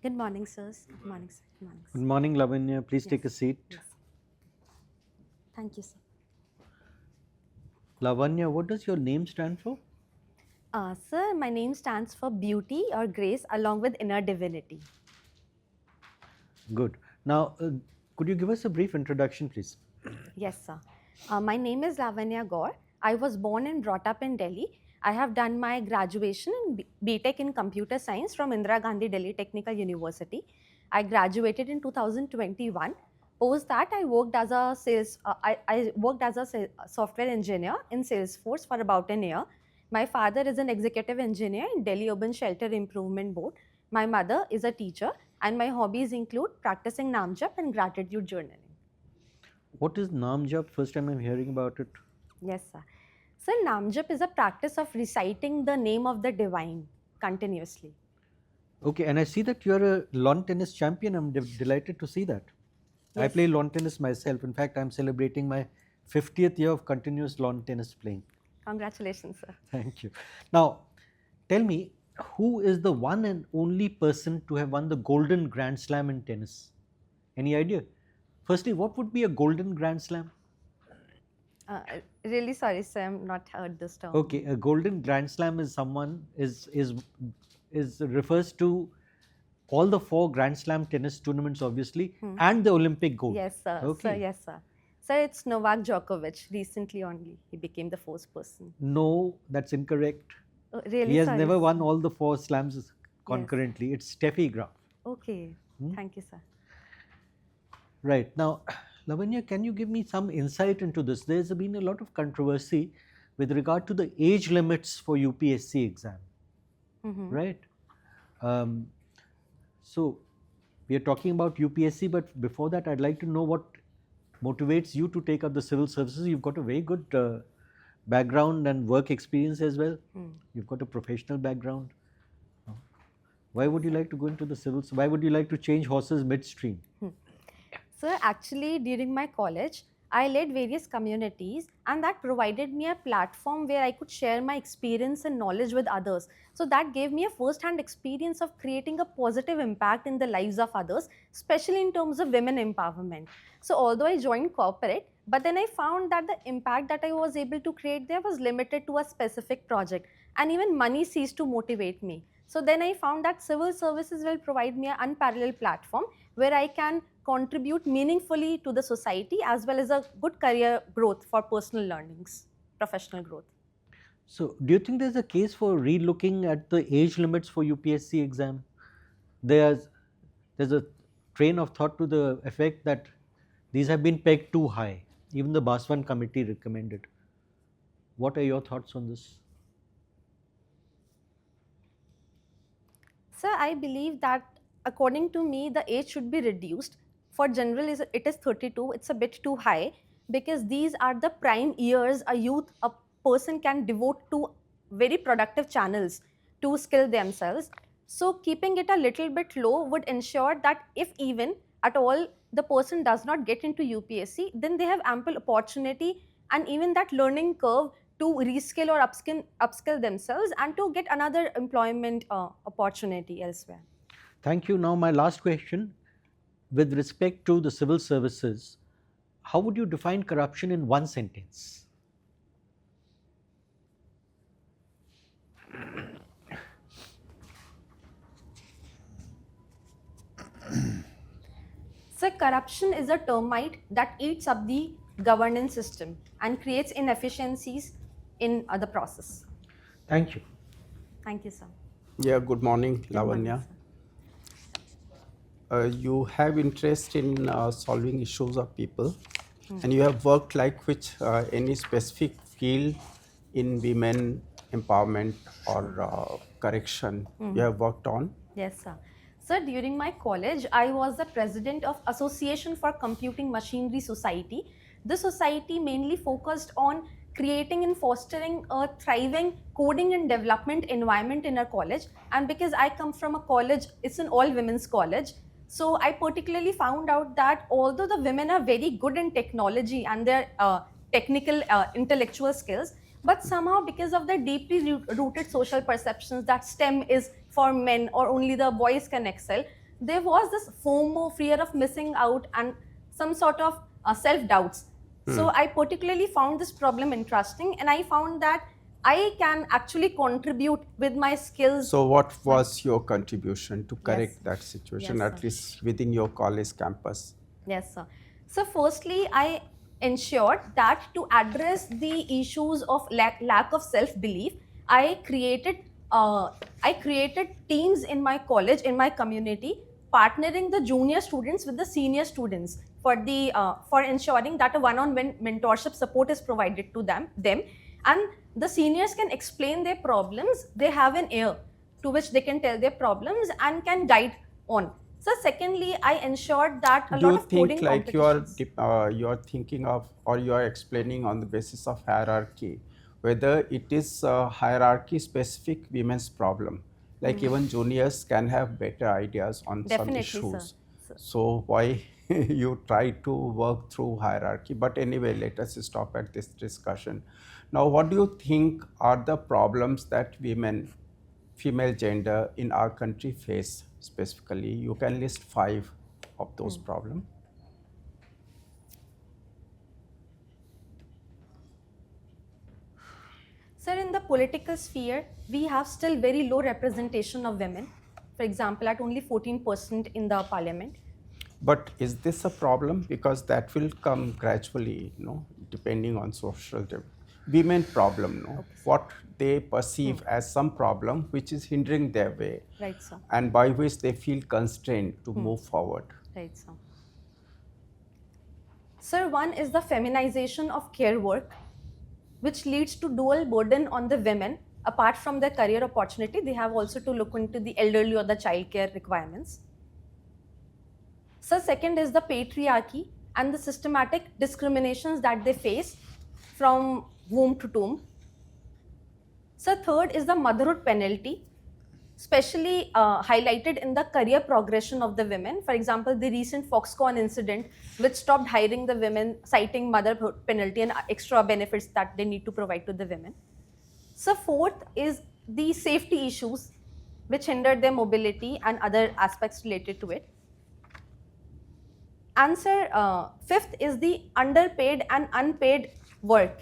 Good morning, sirs. Good morning, sir. Good morning, sir. Good morning, Lavanya. Please Yes. take a seat. Yes. Thank you, sir. Lavanya, what does your name stand for? Sir, my name stands for beauty or grace along with inner divinity. Good. Now, could you give us a brief introduction, please? Yes, sir. My name is Lavanya Gaur. I was born and brought up in Delhi. I have done my graduation in BTech in Computer Science from Indira Gandhi Delhi Technical University. I graduated in 2021. Post that, I worked as a software engineer in Salesforce for about an year. My father is an executive engineer in Delhi Urban Shelter Improvement Board. My mother is a teacher, and my hobbies include practicing Nam Jap and gratitude journaling. What is Naam Jap? First time I'm hearing about it. Yes, sir. Sir, Nam Jap is a practice of reciting the name of the divine continuously. Okay, and I see that you're a lawn tennis champion. I'm delighted to see that. I Yes. play lawn tennis myself. In fact, I'm celebrating my 50th year of continuous lawn tennis playing. Congratulations, sir. Thank you. Now, tell me, who is the one and only person to have won the Golden Grand Slam in tennis? Any idea? Firstly, what would be a Golden Grand Slam? Really sorry, sir, I've not heard this term. Okay, a Golden Grand Slam is someone is refers to all the 4 Grand Slam tennis tournaments, obviously, and the Olympic gold. Yes, sir. Okay. Sir, yes, sir. Sir, it's Novak Djokovic. Recently only, he became the first person. No, that's incorrect. Really He has sorry, never sir. won all the 4 slams concurrently. It's Steffi Graf. Okay. Thank you, sir. Right. Now, Lavanya, can you give me some insight into this? There's been a lot of controversy with regard to the age limits for UPSC exam, right? So, we are talking about UPSC, but before that, I'd like to know what motivates you to take up the civil services. You've got a very good background and work experience as well. You've got a professional background. Why would you like to go into the civil? Why would you like to change horses midstream? Sir, actually, during my college, I led various communities, and that provided me a platform where I could share my experience and knowledge with others. So that gave me a first-hand experience of creating a positive impact in the lives of others, especially in terms of women empowerment. So although I joined corporate, but then I found that the impact that I was able to create there was limited to a specific project, and even money ceased to motivate me. So then I found that civil services will provide me an unparalleled platform where I can contribute meaningfully to the society as well as a good career growth for personal learnings, professional growth. So, do you think there's a case for re-looking at the age limits for UPSC exam? There's a train of thought to the effect that these have been pegged too high. Even the Baswan committee recommended. What are your thoughts on this? Sir, I believe that according to me, the age should be reduced. For general, it is 32. It's a bit too high because these are the prime years a person can devote to very productive channels to skill themselves. So keeping it a little bit low would ensure that if even at all the person does not get into UPSC, then they have ample opportunity and even that learning curve to reskill or upskill themselves and to get another employment opportunity elsewhere. Thank you. Now, my last question. With respect to the civil services, how would you define corruption in one sentence? So corruption is a termite that eats up the governance system and creates inefficiencies in the process. Thank you. Thank you, sir. Yeah, good morning, Lavanya. You have interest in solving issues of people, and you have worked like which any specific field in women empowerment or correction you have worked on? Yes, sir. Sir, during my college, I was the president of Association for Computing Machinery Society. This society mainly focused on creating and fostering a thriving coding and development environment in our college. And because I come from a college, it's an all-women's college. So I particularly found out that although the women are very good in technology and their technical intellectual skills, but somehow because of the deeply rooted social perceptions that STEM is for men or only the boys can excel, there was this FOMO, fear of missing out, and some sort of self-doubts. So I particularly found this problem interesting, and I found that I can actually contribute with my skills. So what was your contribution to correct Yes. that situation, Yes, at sir. least within your college campus? Yes, sir. So firstly, I ensured that to address the issues of lack of self-belief, I created teams in my college, in my community, partnering the junior students with the senior students for ensuring that a one-on-one mentorship support is provided to them, and the seniors can explain their problems. They have an ear to which they can tell their problems and can guide on. So secondly, I ensured that a Do lot you of coding think like you competitions. are thinking of, or you are explaining on the basis of hierarchy, whether it is hierarchy specific women's problem, like even juniors can have better ideas on Definitely, some sir. issues. So why you try to work through hierarchy? But anyway, let us stop at this discussion. Now, what do you think are the problems that women, female gender in our country face specifically? You can list 5 of those problems. Sir, in the political sphere, we have still very low representation of women. For example, at only 14% in the parliament. But is this a problem? Because that will come gradually, depending on social women problem, what they perceive as some problem which is hindering their way, Right, sir. and by which they feel constrained to move forward. Right, sir. Sir, one is the feminization of care work, which leads to dual burden on the women. Apart from their career opportunity, they have also to look into the elderly or the child care requirements. So second is the patriarchy and the systematic discriminations that they face from womb to tomb. So third is the motherhood penalty, especially highlighted in the career progression of the women. For example, the recent Foxconn incident, which stopped hiring the women, citing motherhood penalty and extra benefits that they need to provide to the women. So fourth is the safety issues, which hindered their mobility and other aspects related to it. Answer fifth is the underpaid and unpaid work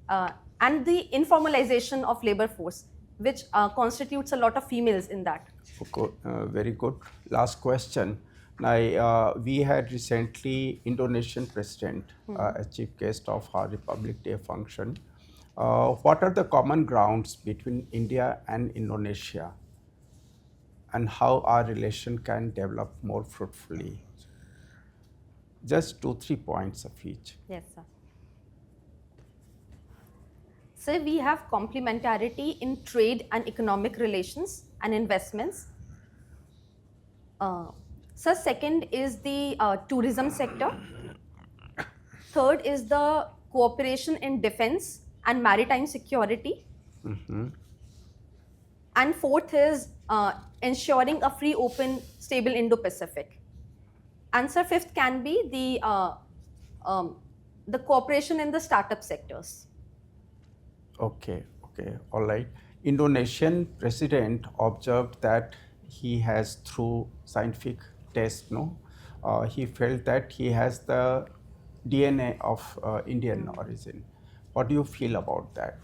and the informalization of labor force, which constitutes a lot of females in that. Okay, very good. Last question. Now, we had recently Indonesian president as chief guest of our Republic Day function. What are the common grounds between India and Indonesia, and how our relation can develop more fruitfully? Just 2-3 points of each. Yes, sir. So we have complementarity in trade and economic relations and investments. So second is the tourism sector. Third is the cooperation in defense and maritime security. And fourth is ensuring a free, open, stable Indo-Pacific. Answer fifth can be the cooperation in the startup sectors. Okay, all right. Indonesian president observed that he has, through scientific test, he felt that he has the DNA of Indian origin. What do you feel about that?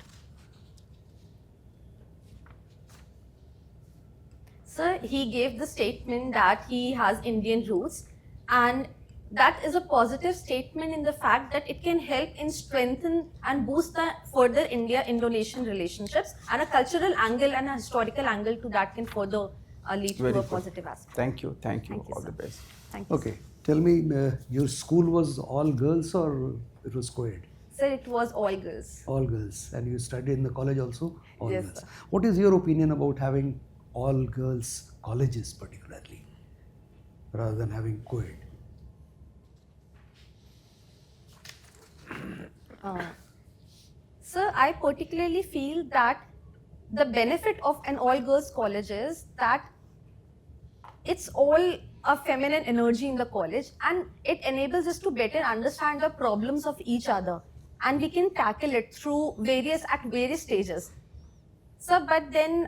Sir, he gave the statement that he has Indian roots, and that is a positive statement in the fact that it can help in strengthen and boost the further India-Indonesian relationships, and a cultural angle and a historical angle to that can further lead Very to a good. positive aspect. Thank you, Thank you, all sir. the best. Thank you. Okay, tell me, your school was all girls or it was co-ed? Sir, it was all girls. All girls. And you studied in the college also? All Yes, girls. sir. What is your opinion about having all girls colleges particularly, rather than having co-ed? Sir, I particularly feel that the benefit of an all-girls college is that it's all a feminine energy in the college, and it enables us to better understand the problems of each other, and we can tackle it through various stages. So, but then,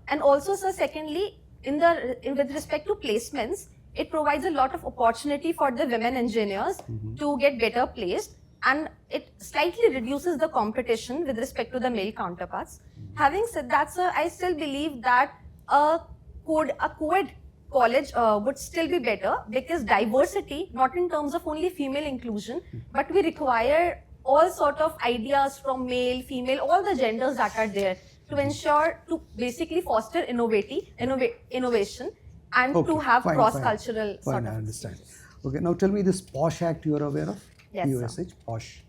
and also, sir, secondly, with respect to placements, it provides a lot of opportunity for the women engineers to get better placed, and it slightly reduces the competition with respect to the male counterparts. Having said that, sir, I still believe that a co-ed college would still be better, because diversity, not in terms of only female inclusion, but we require all sort of ideas from male, female, all the genders that are there, to ensure, to basically foster innovation and to have cross-cultural sort Fine, of. I understand. Okay, now tell me this POSH Act you are aware of? Yes, POSH, POSH.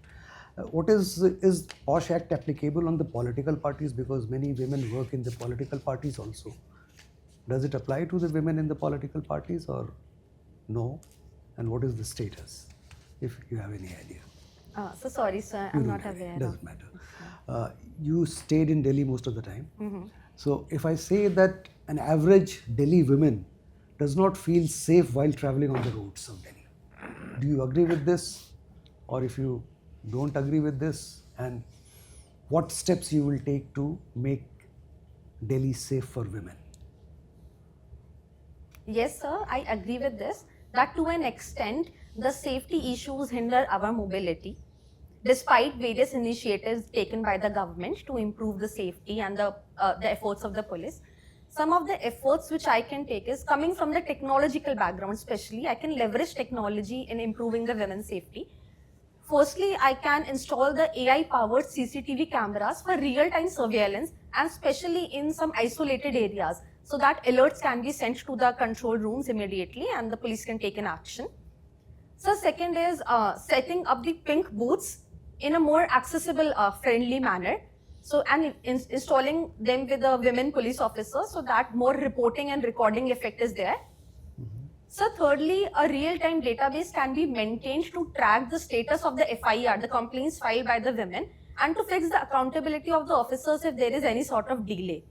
What is POSH Act applicable on the political parties? Because many women work in the political parties also. Does it apply to the women in the political parties or no? And what is the status, if you have any idea? So sorry, sir, I'm not aware. Doesn't matter. You stayed in Delhi most of the time. So if I say that an average Delhi woman does not feel safe while traveling on the roads of Delhi, do you agree with this? Or if you don't agree with this, and what steps you will take to make Delhi safe for women? Yes, sir, I agree with this, that to an extent, the safety issues hinder our mobility, despite various initiatives taken by the government to improve the safety and the efforts of the police. Some of the efforts which I can take is coming from the technological background, especially. I can leverage technology in improving the women's safety. Firstly, I can install the AI-powered CCTV cameras for real-time surveillance, and especially in some isolated areas, so that alerts can be sent to the control rooms immediately and the police can take an action. So second is setting up the pink booths in a more accessible, friendly manner. So, and installing them with the women police officers, so that more reporting and recording effect is there. So thirdly, a real-time database can be maintained to track the status of the FIR, the complaints filed by the women, and to fix the accountability of the officers if there is any sort of delay.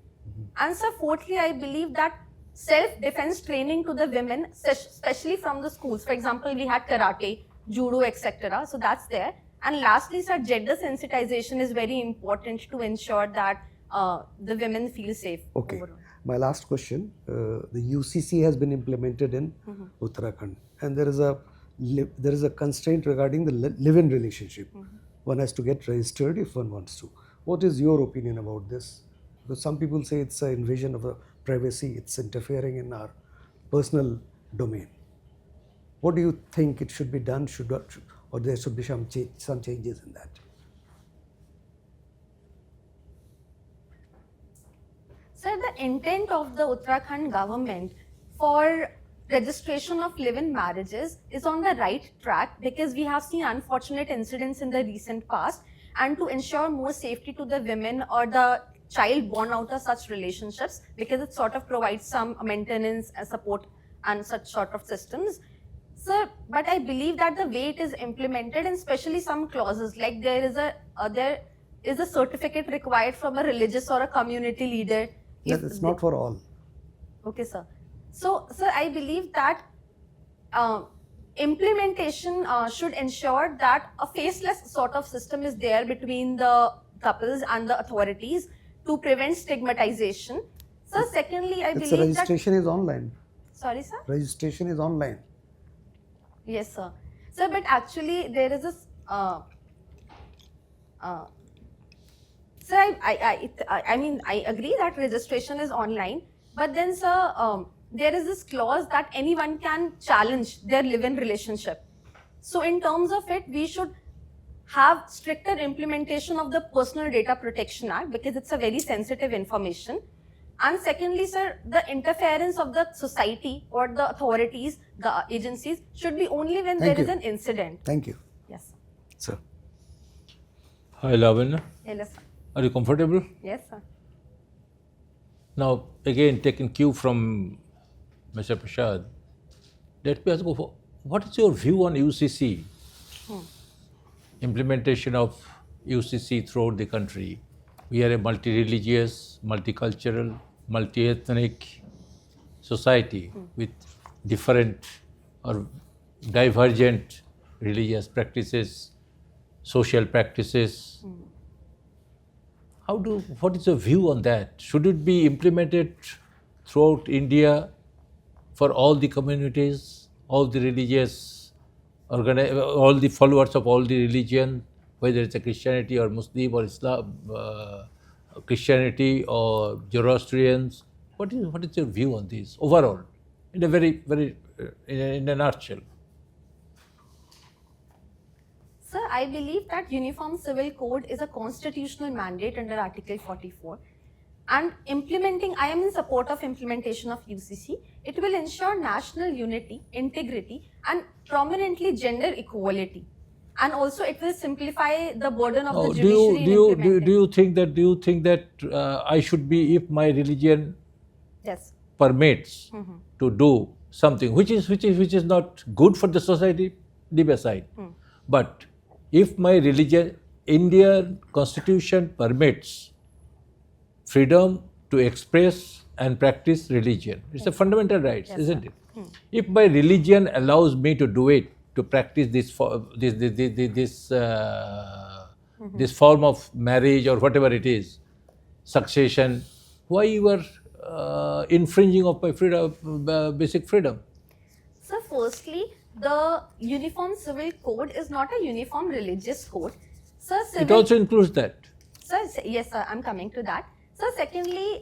And so fourthly, I believe that self-defense training to the women, especially from the schools. For example, we had karate, judo, etc. So that's there. And lastly, sir, gender sensitization is very important to ensure that the women feel safe. Okay. Overall. My last question, the UCC has been implemented in Uttarakhand, and there is a constraint regarding the live-in relationship. One has to get registered if one wants to. What is your opinion about this? Because some people say it's an invasion of privacy, it's interfering in our personal domain. What do you think it should be done, or there should be some changes in that? Sir, the intent of the Uttarakhand government for registration of live-in marriages is on the right track, because we have seen unfortunate incidents in the recent past, and to ensure more safety to the women or the child born out of such relationships, because it sort of provides some maintenance and support and such sort of systems. Sir, but I believe that the way it is implemented, and especially some clauses, like there is a certificate required from a religious or a community leader. Yes, it's not for all. Okay, sir. So, sir, I believe that implementation should ensure that a faceless sort of system is there between the couples and the authorities to prevent stigmatization. So, secondly, I believe that registration is online. Sorry, sir? Registration is online. Yes, sir. Sir, but actually there is this. Sir, I mean, I agree that registration is online, but then, sir, there is this clause that anyone can challenge their live-in relationship. So, in terms of it, we should have stricter implementation of the Personal Data Protection Act, because it's a very sensitive information. And secondly, sir, the interference of the society or the authorities, the agencies, should be only when there is an incident. Thank you. Yes, Sir. Hi, Lavanya. hello, sir. Are you comfortable? Yes, sir. Now, again, taking cue from Mr. Prasad, let me ask you, what is your view on UCC? Implementation of UCC throughout the country. We are a multi-religious, multicultural, multi-ethnic society with different or divergent religious practices, social practices. What is your view on that? Should it be implemented throughout India for all the communities, all the religious, all the followers of all the religion, whether it's a Christianity or Muslim or Islam, Christianity or Zoroastrians. What is your view on this overall, in a very in a nutshell? Sir, I believe that Uniform Civil Code is a constitutional mandate under Article 44. And I am in support of implementation of UCC. It will ensure national unity, integrity, and prominently gender equality. And also, it will simplify the burden of the judiciary. Do you think that I should be, if my religion yes. permits to do something which is not good for the society, leave aside. But if my religion, Indian Constitution permits freedom to express and practice religion. It's a fundamental right, yes, isn't it? If my religion allows me to do it, to practice this form of marriage or whatever it is, succession, why you are infringing of my freedom, basic freedom? So firstly, the Uniform Civil Code is not a uniform religious code. Sir, it also includes that. Sir, yes, sir, I'm coming to that. So secondly,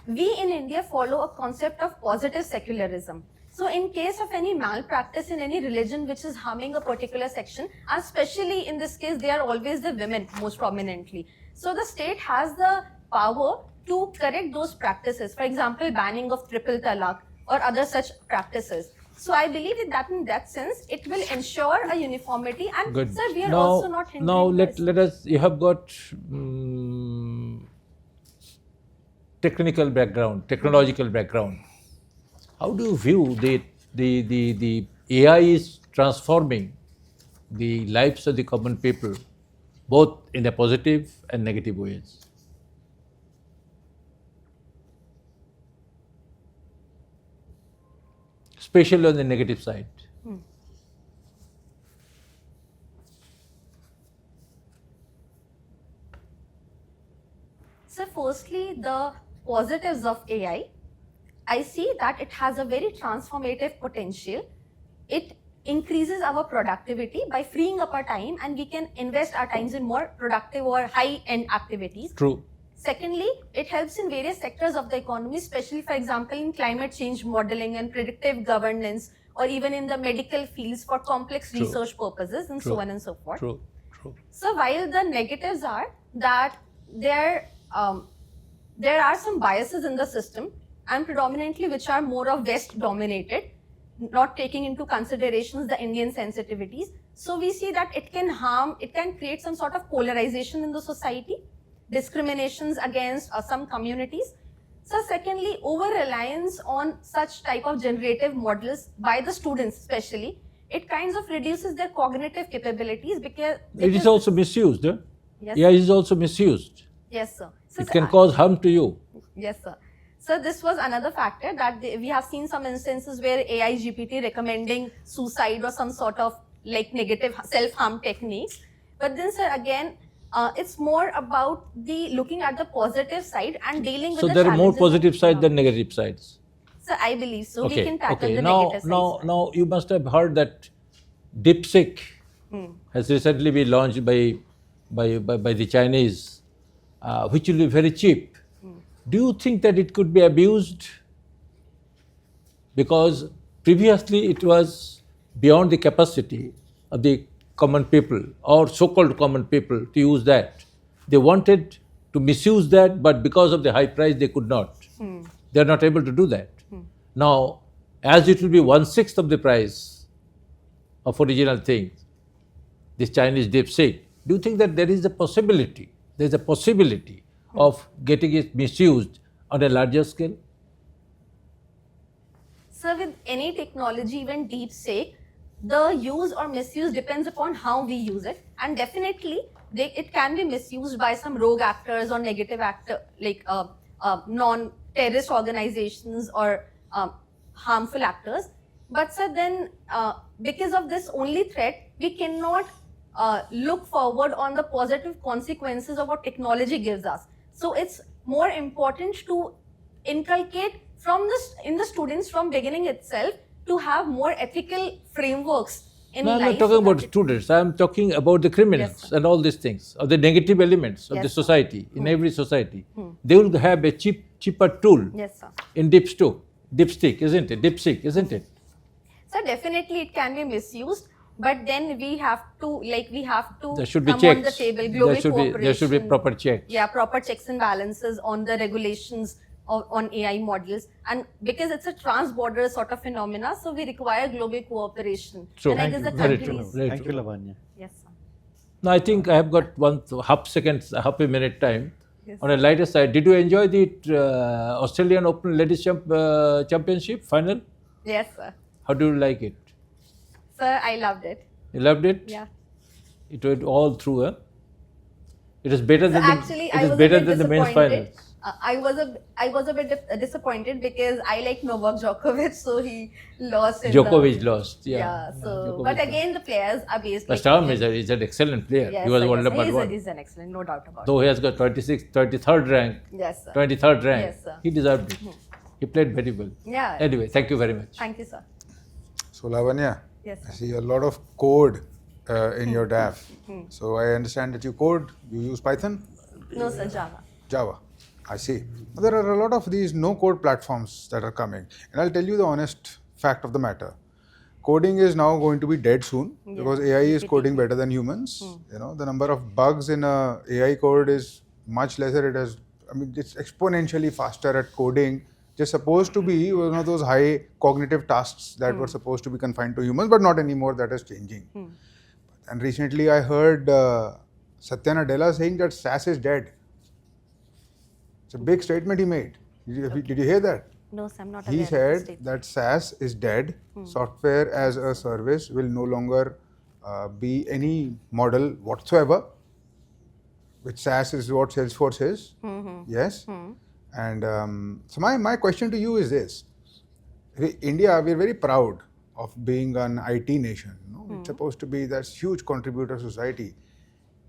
we in India follow a concept of positive secularism. So in case of any malpractice in any religion which is harming a particular section, and especially in this case, they are always the women most prominently. So the state has the power to correct those practices. For example, banning of triple talaq or other such practices. So I believe that in that sense, it will ensure a uniformity. And good. Sir, we are also not hindering. Now let us. You have got technical background, technological background. How do you view the AI is transforming the lives of the common people, both in a positive and negative ways? Especially on the negative side. So firstly, the positives of AI, I see that it has a very transformative potential. It increases our productivity by freeing up our time, and we can invest our times in more productive or high-end activities. True. Secondly, it helps in various sectors of the economy, especially, for example, in climate change modeling and predictive governance, or even in the medical fields for complex True. research purposes, and True. so on and so forth. True. So while the negatives are that there are some biases in the system, and predominantly which are more of West dominated, not taking into considerations the Indian sensitivities. So we see that it can create some sort of polarization in the society, discriminations against some communities. So secondly, over-reliance on such type of generative models by the students especially, it kind of reduces their cognitive capabilities because It is also misused. Yes, AI is also misused. yes, sir. So, It can cause harm to you. yes, sir. So this was another factor that we have seen some instances where AI GPT recommending suicide or some sort of like negative self-harm techniques. But then, sir, again, it's more about the looking at the positive side and dealing with So the there are more challenges positive of- sides than negative sides. So I believe so. We can tackle Okay. the Now, negative sides. now you must have heard that DeepSeek has recently been launched by the Chinese, which will be very cheap. Do you think that it could be abused? Because previously it was beyond the capacity of the common people or so-called common people to use that. They wanted to misuse that, but because of the high price, they could not. They are not able to do that. Now, as it will be 1/6 of the price of original thing, this Chinese DeepSeek, do you think that there is a possibility of getting it misused on a larger scale? So with any technology, even DeepSeek, the use or misuse depends upon how we use it, and definitely it can be misused by some rogue actors or negative actor, like non-terrorist organizations or harmful actors. But sir, then because of this only threat, we cannot look forward on the positive consequences of what technology gives us. So it's more important to inculcate in the students from beginning itself to have more ethical frameworks in No, I'm life. not talking about students. I'm talking about the criminals Yes, sir. and all these things, or the negative elements of Yes, the sir. society, in every society. They will have a cheaper tool Yes, sir. in dipstick, isn't it? Dipstick, isn't it? So definitely it can be misused, but then we have to There should be come on the checks. table, global There should be cooperation. proper checks. Yeah, proper checks and balances on the regulations on AI models, and because it's a trans-border sort of phenomena, so we require global cooperation. True. And I guess the Very true. countries. Very Thank you, true. Lavanya. Yes, sir. Now, I think I have got half a minute time. Yes. On a lighter side, did you enjoy the Australian Open Ladies Championship final? Yes, sir. How do you like it? Sir, I loved it. You loved it? Yeah. It went all through, huh? It is better than Actually, I it is was better a bit than the men's disappointed. finals. I was a bit disappointed because I like Novak Djokovic, so he lost. in Djokovic the, lost. Yeah. Yeah. So, Djokovic but lost. again, the players are based. But Stam is an excellent player. Yes, He was sir, world yes, number one. He's an excellent, no doubt about Though he has got 33rd rank, it. Yes, sir. 23rd rank, Yes, sir. he deserved it. He played very well. Yeah. Anyway, thank you very much. Thank you, sir. So Lavanya, Yes, I sir. see a lot of code in your DAF. So I understand that you code, you use Python, No, sir, Java. Java. I see. There are a lot of these no-code platforms that are coming. And I'll tell you the honest fact of the matter. Coding is now going to be dead soon because AI is coding better than humans. You know, the number of bugs in a AI code is much lesser. It's exponentially faster at coding. Just supposed to be one of those high cognitive tasks that were supposed to be confined to humans, but not anymore. That is changing. And recently I heard Satya Nadella saying that SAS is dead. It's a big statement he made. Did you hear that? No, sir, I'm not He aware of said this statement. that SAS is dead. Software as a service will no longer be any model whatsoever. Which SAS is what Salesforce is. Yes. And so my question to you is this. India, we're very proud of being an IT nation. You know? It's supposed to be that huge contributor to society.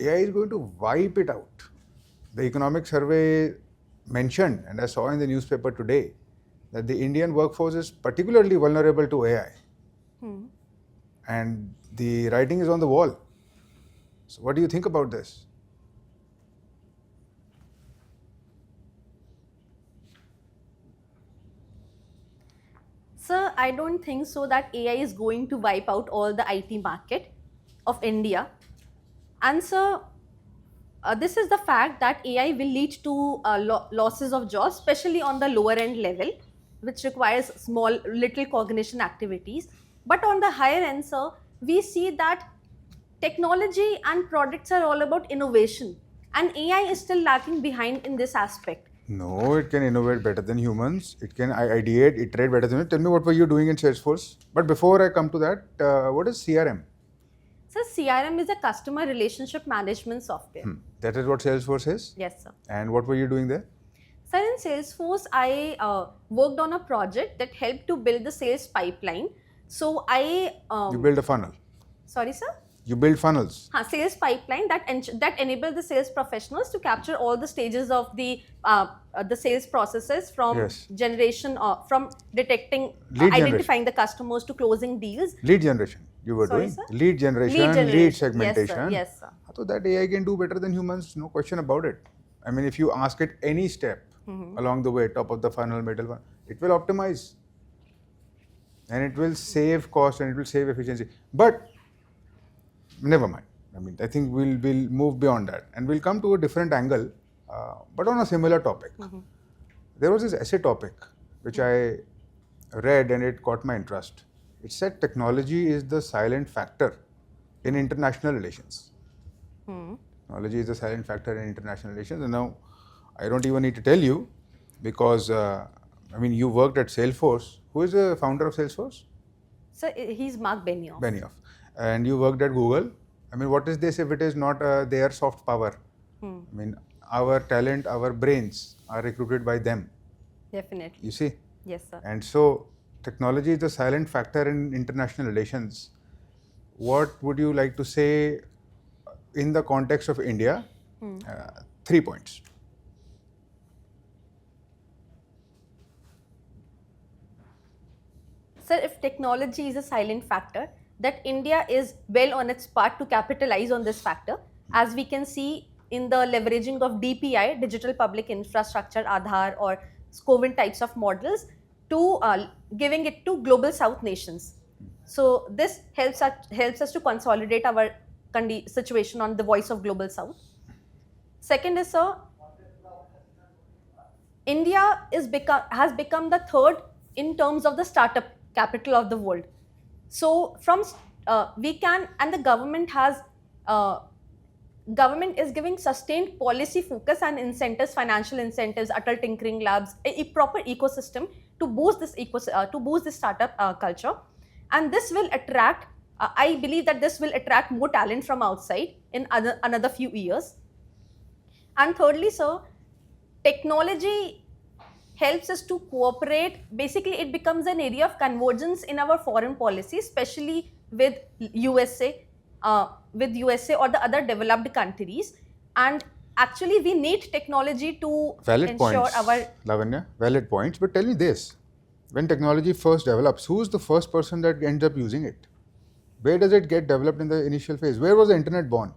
AI is going to wipe it out. The economic survey mentioned, and I saw in the newspaper today, that the Indian workforce is particularly vulnerable to AI. And the writing is on the wall. So what do you think about this? Sir, I don't think so that AI is going to wipe out all the IT market of India. And sir, this is the fact that AI will lead to losses of jobs, especially on the lower end level, which requires small, little cognition activities. But on the higher end, sir, we see that technology and products are all about innovation, and AI is still lacking behind in this aspect. No, it can innovate better than humans. It can ideate, iterate better than humans. Tell me, what were you doing in Salesforce? But before I come to that, what is CRM? So CRM is a customer relationship management software. That is what Salesforce is? Yes, sir. And what were you doing there? Sir, in Salesforce, I worked on a project that helped to build the sales pipeline. So I... You build a funnel. Sorry, sir? You build funnels. Sales pipeline that enable the sales professionals to capture all the stages of the sales processes from Yes. generation, from detecting, Lead identifying the customers to closing deals. Lead generation, you were Sorry, doing. sir? Lead generation, lead segmentation. Yes, sir. So that AI can do better than humans, no question about it. I mean, if you ask it any step along the way, top of the funnel, middle one, it will optimize. And it will save cost and it will save efficiency. But never mind. I mean, I think we'll move beyond that. And we'll come to a different angle, but on a similar topic. There was this essay topic which I read and it caught my interest. It said technology is the silent factor in international relations. Technology is the silent factor in international relations. And now, I don't even need to tell you because, I mean, you worked at Salesforce. Who is the founder of Salesforce? So he's Mark Benioff. Benioff. And you worked at Google. I mean, what is this if it is not their soft power? I mean, our talent, our brains are recruited by them. Definitely. You see? Yes, sir. And so, technology is the silent factor in international relations. What would you like to say in the context of India? 3 points. Sir, if technology is a silent factor, that India is well on its path to capitalize on this factor, as we can see in the leveraging of DPI, Digital Public Infrastructure, Aadhaar or SCOVIN types of models, to giving it to global South nations. So this helps us to consolidate our situation on the voice of global South. Second is, sir, India has become the third in terms of the startup capital of the world. So from we can, and the government is giving sustained policy focus and incentives, financial incentives, Atal Tinkering Labs, a proper ecosystem to boost this startup culture, and this will attract. I believe that this will attract more talent from outside in another few years. And thirdly, sir, technology helps us to cooperate. Basically, it becomes an area of convergence in our foreign policy, especially with USA or the other developed countries. And actually, we need technology to Valid ensure points, Lavanya, valid points. But tell me this, when technology first develops, who is the first person that ends up using it? Where does it get developed in the initial phase? Where was the internet born?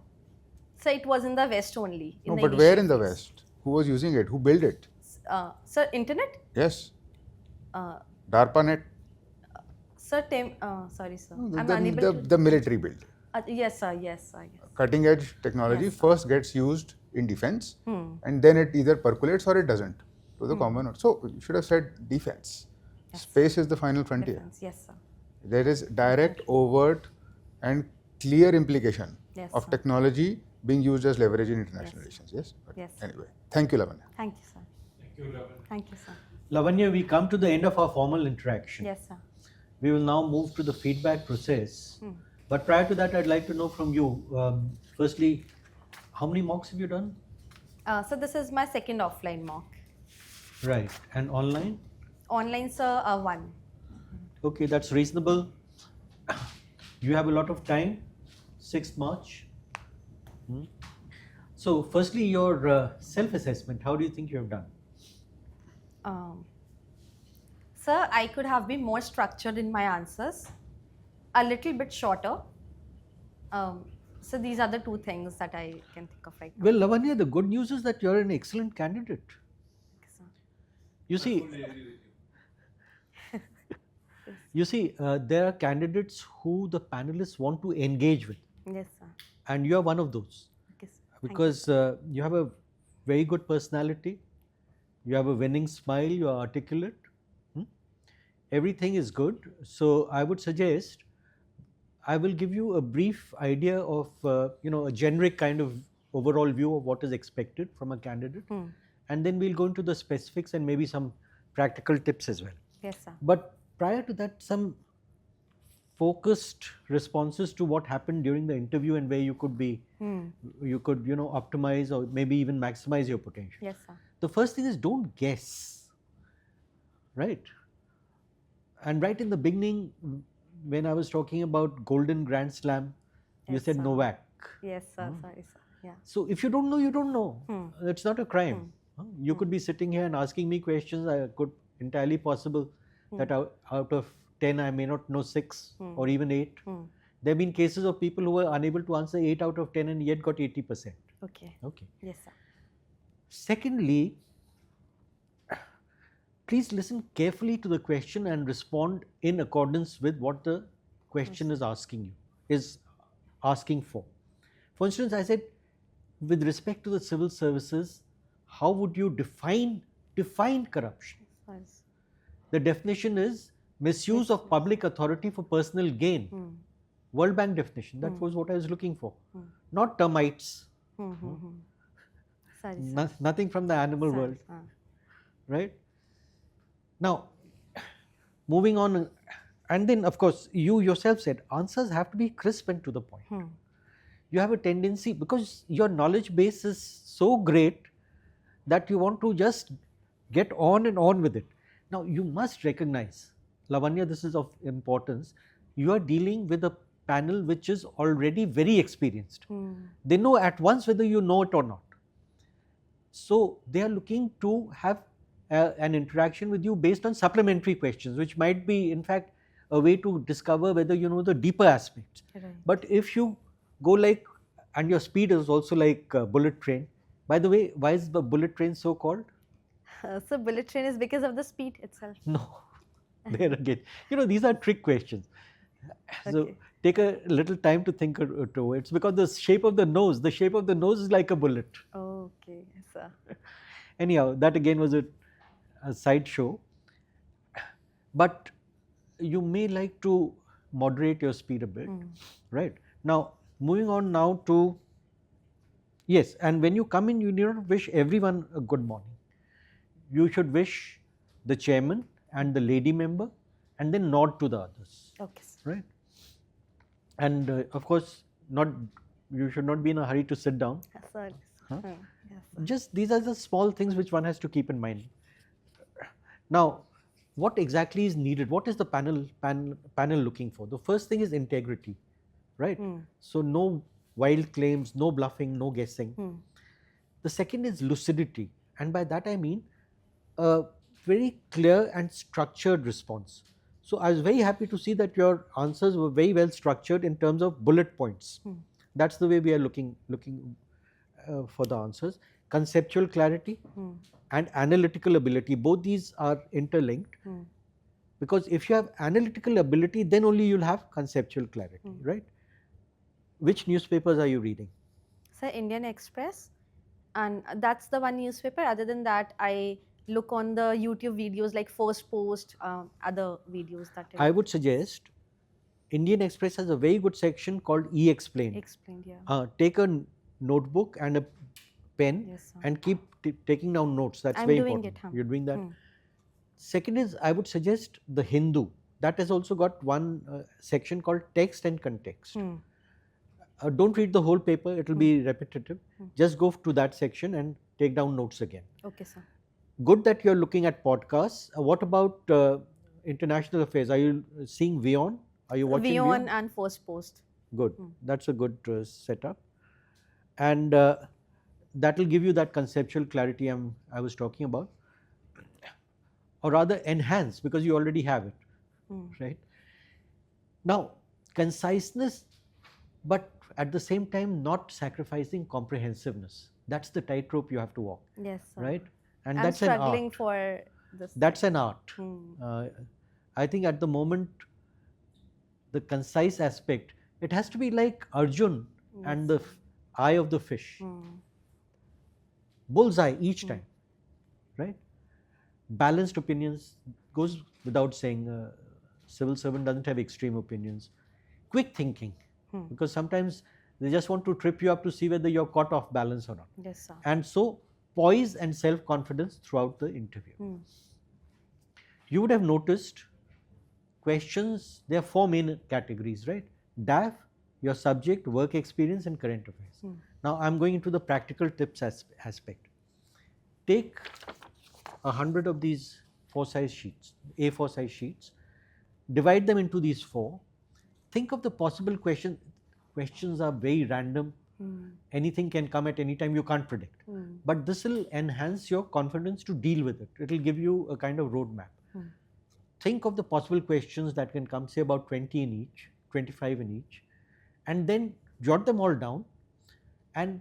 So it was in the West only. No, but where in the West? Who was using it? Who built it? Sir, internet? Yes. DARPANET? Sir, sorry, sir. No, I'm unable to. the military built. Yes, sir. Yes, sir. Yes. Cutting edge technology Yes, sir. first gets used in defense, and then it either percolates or it doesn't to the common. So you should have said defense. Yes. Space is the final frontier. Defense. Yes, sir. There is direct, overt, and clear implication Yes, of sir. technology being used as leverage in international relations. Yes. But Yes. Anyway, thank you, Lavanya. Thank you, sir. Thank you, sir. Lavanya, we come to the end of our formal interaction. Yes, sir. We will now move to the feedback process. But prior to that, I'd like to know from you, firstly, how many mocks have you done? So this is my second offline mock. Right. And online? Online, sir, one. Okay, that's reasonable. You have a lot of time, 6th March. So, firstly, your self-assessment, how do you think you have done? Sir, I could have been more structured in my answers, a little bit shorter. So these are the two things that I can think of right now. Well, Lavanya, the good news is that you're an excellent candidate. Okay, sir. You see, there are candidates who the panelists want to engage with, Yes, sir. and you are one of those. Okay, sir. Thank you. Because you have a very good personality, you have a winning smile, you are articulate, everything is good. So I would suggest, I will give you a brief idea of a generic kind of overall view of what is expected from a candidate, and then we'll go into the specifics and maybe some practical tips as well. Yes, sir. But prior to that, some focused responses to what happened during the interview and where you could be, you could optimize or maybe even maximize your potential. Yes, sir. The first thing is, don't guess, right? And right in the beginning, when I was talking about Golden Grand Slam, you Yes, said sir. Novak. Yes, sir. Sorry, sir. Yeah. So if you don't know, you don't know. It's not a crime. You could be sitting here and asking me questions. I could entirely possible that out of 10, I may not know 6 or even 8. There have been cases of people who were unable to answer 8 out of 10 and yet got 80%. Okay. Okay. Yes, sir. Secondly, please listen carefully to the question and respond in accordance with what the question is asking for. For instance, I said, with respect to the civil services, how would you define corruption? Yes. The definition is misuse of public authority for personal gain. World Bank definition, that was what I was looking for. Not termites, Sorry, sir. nothing from the animal Sorry. world, right? Now, moving on, and then of course, you yourself said answers have to be crisp and to the point. You have a tendency, because your knowledge base is so great that you want to just get on and on with it. Now, you must recognize, Lavanya, this is of importance, you are dealing with a panel which is already very experienced. They know at once whether you know it or not. So, they are looking to have an interaction with you based on supplementary questions, which might be in fact a way to discover whether you know the deeper aspects. Right. But if you go like, and your speed is also like a bullet train. By the way, why is the bullet train so called? So bullet train is because of the speed itself. No, there again, you know, these are trick questions. So Okay. take a little time to think it over. It's because the shape of the nose is like a bullet. Okay, sir. Anyhow, that again was a sideshow. But you may like to moderate your speed a bit, right? Now, moving on now to, yes, and when you come in, you need not wish everyone a good morning. You should wish the chairman and the lady member, and then nod to the others, Okay, sir. right? And of course, you should not be in a hurry to sit down. Yes, sir. Huh? Yes, sir. Just these are the small things which one has to keep in mind. Now, what exactly is needed? What is the panel looking for? The first thing is integrity, right? So no wild claims, no bluffing, no guessing. The second is lucidity, and by that I mean a very clear and structured response. So I was very happy to see that your answers were very well structured in terms of bullet points. That's the way we are looking for the answers. Conceptual clarity and analytical ability, both these are interlinked, because if you have analytical ability, then only you'll have conceptual clarity, right? Which newspapers are you reading? Sir, Indian Express, and that's the one newspaper. Other than that, I look on the YouTube videos like First Post, other videos that I would suggest Indian Express has a very good section called E-Explained. explained. Yeah. Take a notebook and a pen, Yes, sir. and keep taking down notes. That's I'm very doing important. it, huh? You're doing that. Second is, I would suggest the Hindu. That has also got one section called text and context. Don't read the whole paper, it will be repetitive. Just go to that section and take down notes again. Okay, sir. Good that you're looking at podcasts. What about international affairs? Are you seeing WION? Are you watching WION and First Post. Good. That's a good setup. And that will give you that conceptual clarity I was talking about. Or rather enhance, because you already have it, right? Now, conciseness, but at the same time not sacrificing comprehensiveness. That's the tightrope you have to walk, Yes, sir. right? And I'm that's an struggling art. for this. That's an art. Hmm. I think at the moment, the concise aspect, it has to be like Arjun and the eye of the fish. Bullseye each time, right? Balanced opinions, goes without saying. Civil servant doesn't have extreme opinions. Quick thinking, because sometimes they just want to trip you up to see whether you're caught off balance or not. Yes, sir. And so, poise and self-confidence throughout the interview. You would have noticed questions, there are 4 main categories, right? DAF, your subject, work experience, and current affairs. Now, I'm going into the practical tips aspect. Take 100 of these 4-size sheets, A4 size sheets, divide them into these 4. Think of the possible questions. Questions are very random. Anything can come at any time, you can't predict. But this will enhance your confidence to deal with it. It will give you a kind of roadmap. Think of the possible questions that can come, say about 20 in each, 25 in each, and then jot them all down, and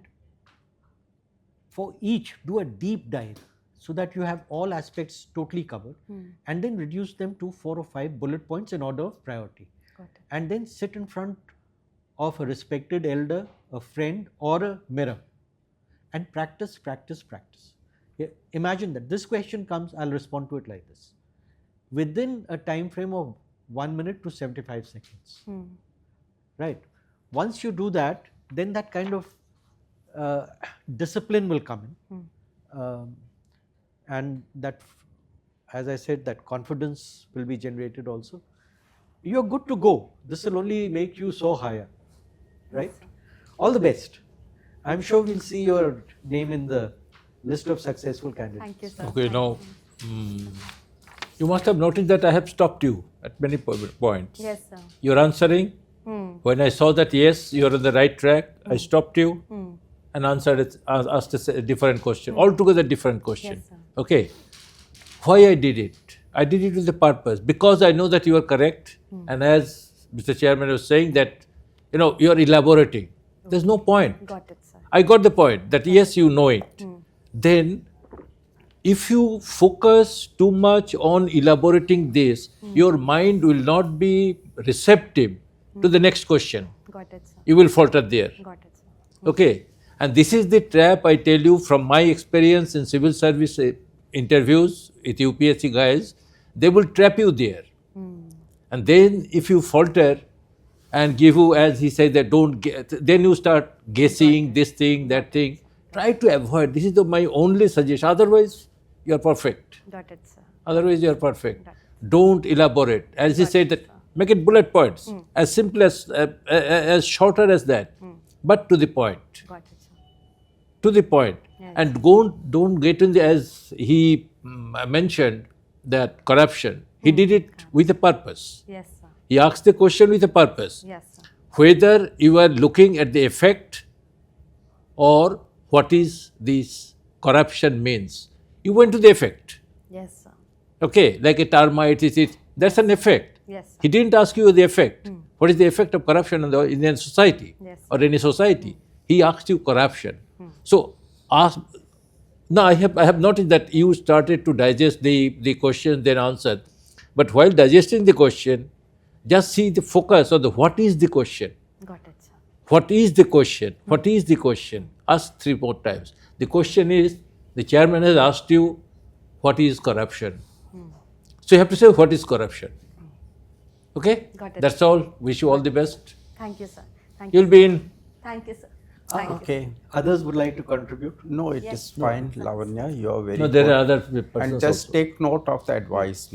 for each do a deep dive so that you have all aspects totally covered, and then reduce them to 4 or 5 bullet points in order of priority. Got it. And then sit in front of a respected elder, a friend, or a mirror, and practice. Yeah, imagine that this question comes, I'll respond to it like this, within a time frame of 1 minute to 75 seconds. Right? Once you do that, then that kind of discipline will come in, and that, as I said, that confidence will be generated also. You're good to go. This will only make you so higher, right? All the best. I'm sure we'll see your name in the list of successful candidates. Thank you, sir. Okay, now, you must have noticed that I have stopped you at many points. Yes, sir. You're answering. When I saw that, yes, you're on the right track, I stopped you and asked a different question, altogether different question. Yes, sir. Okay, why I did it? I did it with a purpose because I know that you are correct. And as Mr. Chairman was saying that, you are elaborating. There's no point. Got it, sir. I got the point that yes, you know it. Then, if you focus too much on elaborating this, your mind will not be receptive to the next question. Got it, sir. You will falter there. Got it, sir. Okay. And this is the trap I tell you from my experience in civil service interviews with UPSC guys. They will trap you there. And then if you falter and give you, as he said, that don't get, then you start guessing this thing, that thing. Try to avoid. This is my only suggestion. Otherwise, you are perfect. Got it, sir. Otherwise, you are perfect. Don't elaborate. As he said, that make it bullet points, as simple as shorter as that, but to the point. Got it, sir. To the point. Yes. And don't get in the, as he mentioned, that corruption. He did it with a purpose. Yes, sir. He asked the question with a purpose. Yes, sir. Whether you are looking at the effect or what is this corruption means. You went to the effect. Yes, sir. Okay, like a termite, that's an effect. Yes, sir. He didn't ask you the effect. What is the effect of corruption in the Indian society Yes, sir. or any society? He asked you corruption. So, now I have noticed that you started to digest the question, then answer. But while digesting the question, just see the focus on the what is the question. Got it, sir. What is the question? What is the question? Ask 3 more times. The question is, the chairman has asked you, what is corruption? So you have to say, what is corruption? Okay? Got it. That's all. Wish you all the best. Thank you, sir. Thank you. You'll be in. Thank you, sir. Thank you. Okay. Others would like to contribute? No, it is fine, Lavanya. You are very No, there good. are other persons And just also. take note of the advice,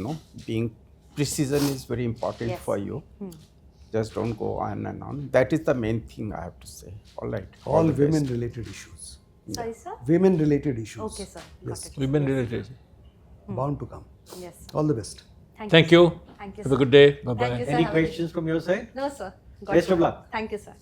being precision is very important Yes. for you. Just don't go on and on. That is the main thing I have to say. All right. All the best. women-related issues. Sorry, sir? Women-related issues. Okay, sir. Got Yes. it. Women related. Bound to come. Yes. All the best. Thank you. Thank you, Have a sir. good day. Thank Bye-bye. you, sir. Any Have a good- questions from your side? No, sir. Got Best it. of luck. Thank you, sir.